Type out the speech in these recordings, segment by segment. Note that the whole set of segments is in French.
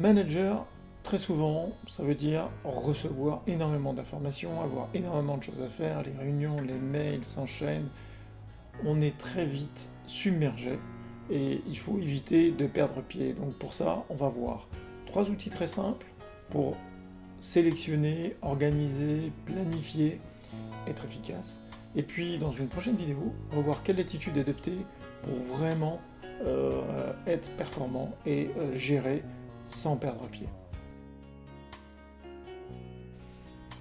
Manager, très souvent, ça veut dire recevoir énormément d'informations, avoir énormément de choses à faire, les réunions, les mails s'enchaînent, on est très vite submergé et il faut éviter de perdre pied. Donc pour ça, on va voir trois outils très simples pour sélectionner, organiser, planifier, être efficace. Et puis dans une prochaine vidéo, on va voir quelle attitude adopter pour vraiment être performant et gérer sans perdre pied.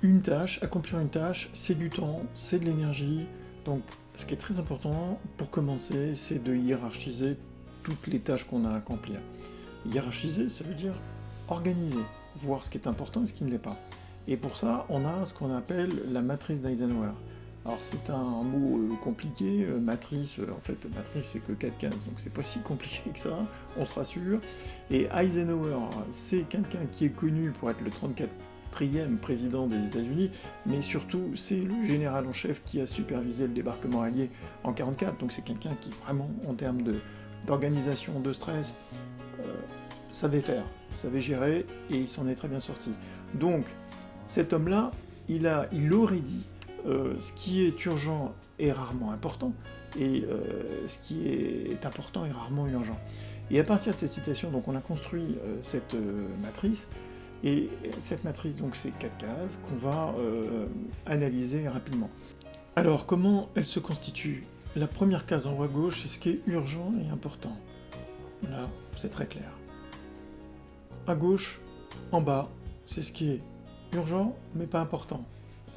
Une tâche, accomplir une tâche, c'est du temps, c'est de l'énergie. Donc ce qui est très important pour commencer, c'est de hiérarchiser toutes les tâches qu'on a à accomplir. Hiérarchiser, ça veut dire organiser, voir ce qui est important et ce qui ne l'est pas. Et pour ça, on a ce qu'on appelle la matrice d'Eisenhower. Alors c'est un mot compliqué, matrice, en fait matrice c'est que 4 cases, donc c'est pas si compliqué que ça, on se rassure. Et Eisenhower, c'est quelqu'un qui est connu pour être le 34e président des États-Unis, mais surtout c'est le général en chef qui a supervisé le débarquement allié en 1944, donc c'est quelqu'un qui vraiment, en termes d'organisation, de stress, savait faire, savait gérer, et il s'en est très bien sorti. Donc cet homme-là, il aurait dit ce qui est urgent est rarement important, et ce qui est important est rarement urgent. Et à partir de cette citation, donc on a construit cette matrice, et cette matrice, donc c'est 4 cases qu'on va analyser rapidement. Alors comment elle se constitue? La première case en haut à gauche, c'est ce qui est urgent et important. Là, c'est très clair. À gauche, en bas, c'est ce qui est urgent mais pas important.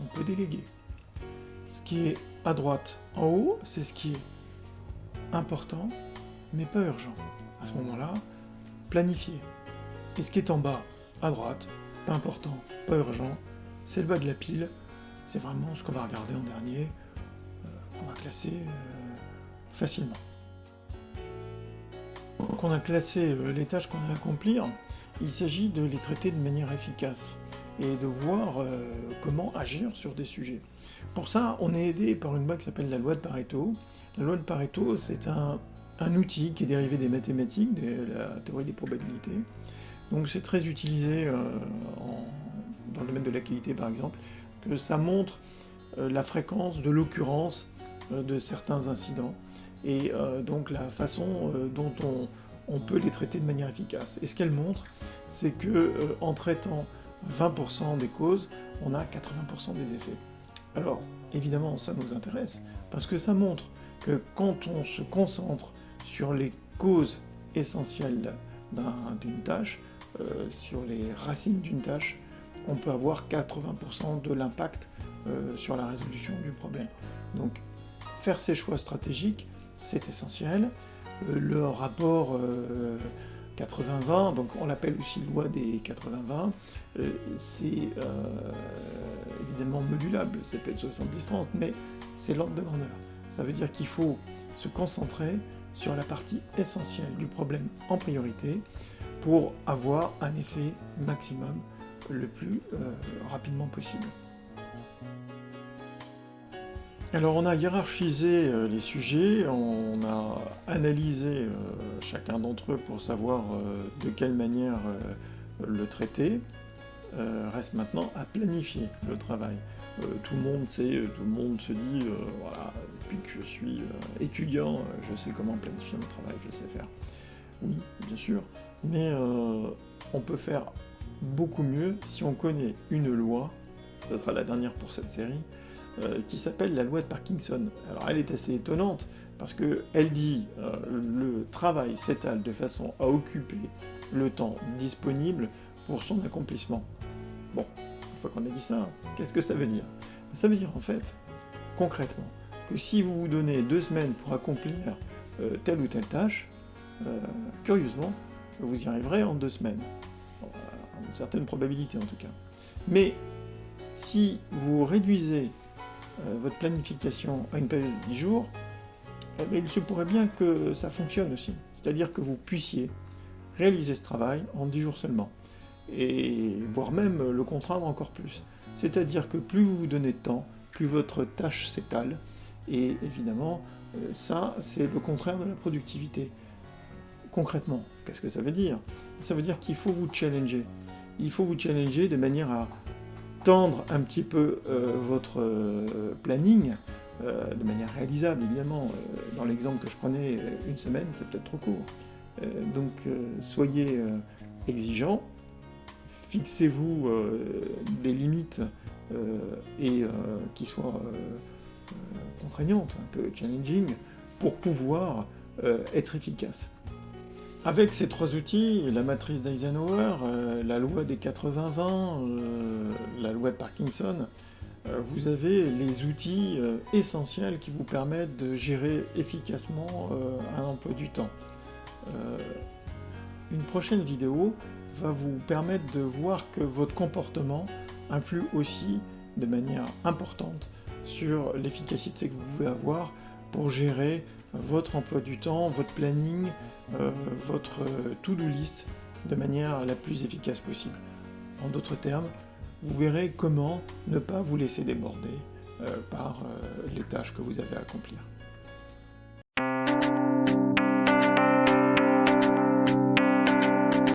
On peut déléguer. Ce qui est à droite, en haut, c'est ce qui est important mais pas urgent. À ce moment-là, planifier. Et ce qui est en bas, à droite, pas important, pas urgent, c'est le bas de la pile, c'est vraiment ce qu'on va regarder en dernier, qu'on va classer facilement. Donc on a classé les tâches qu'on a à accomplir, il s'agit de les traiter de manière efficace et de voir comment agir sur des sujets. Pour ça, on est aidé par une loi qui s'appelle la loi de Pareto. La loi de Pareto, c'est un outil qui est dérivé des mathématiques, de la théorie des probabilités. Donc c'est très utilisé dans le domaine de la qualité par exemple, que ça montre la fréquence de l'occurrence de certains incidents et donc la façon dont on peut les traiter de manière efficace. Et ce qu'elle montre, c'est que en traitant 20% des causes, on a 80% des effets. Alors évidemment ça nous intéresse, parce que ça montre que quand on se concentre sur les causes essentielles d'une tâche, sur les racines d'une tâche, on peut avoir 80% de l'impact sur la résolution du problème. Donc faire ces choix stratégiques, c'est essentiel. Le rapport 80-20, donc on l'appelle aussi loi des 80-20, c'est évidemment modulable, ça peut être 70-30, mais c'est l'ordre de grandeur. Ça veut dire qu'il faut se concentrer sur la partie essentielle du problème en priorité pour avoir un effet maximum le plus rapidement possible. Alors on a hiérarchisé les sujets, on a analysé chacun d'entre eux pour savoir de quelle manière le traiter. Reste maintenant à planifier le travail. Tout le monde sait, tout le monde se dit, voilà, depuis que je suis étudiant, je sais comment planifier mon travail, je sais faire. Oui, bien sûr, mais on peut faire beaucoup mieux si on connaît une loi, ça sera la dernière pour cette série, qui s'appelle la loi de Parkinson. Alors elle est assez étonnante, parce qu'elle dit le travail s'étale de façon à occuper le temps disponible pour son accomplissement. Bon, une fois qu'on a dit ça, qu'est-ce que ça veut dire? Ça veut dire en fait, concrètement, que si vous vous donnez 2 semaines pour accomplir telle ou telle tâche, curieusement, vous y arriverez en 2 semaines. Bon, une certaine probabilité en tout cas. Mais si vous réduisez votre planification à une période de 10 jours, eh bien, il se pourrait bien que ça fonctionne aussi. C'est-à-dire que vous puissiez réaliser ce travail en 10 jours seulement. Et voire même le contraindre encore plus. C'est-à-dire que plus vous vous donnez de temps, plus votre tâche s'étale. Et évidemment, ça, c'est le contraire de la productivité. concrètement, qu'est-ce que ça veut dire? Ça veut dire qu'il faut vous challenger. Il faut vous challenger de manière à tendre un petit peu votre planning, de manière réalisable évidemment. Dans l'exemple que je prenais, une semaine, c'est peut-être trop court. Donc soyez exigeants, fixez-vous des limites et qui soient contraignantes, un peu challenging, pour pouvoir être efficace. Avec ces trois outils, la matrice d'Eisenhower, la loi des 80-20, la loi de Parkinson, vous avez les outils essentiels qui vous permettent de gérer efficacement un emploi du temps. Une prochaine vidéo va vous permettre de voir que votre comportement influe aussi de manière importante sur l'efficacité que vous pouvez avoir pour gérer votre emploi du temps, votre planning, votre to-do list de manière la plus efficace possible. En d'autres termes, vous verrez comment ne pas vous laisser déborder par les tâches que vous avez à accomplir.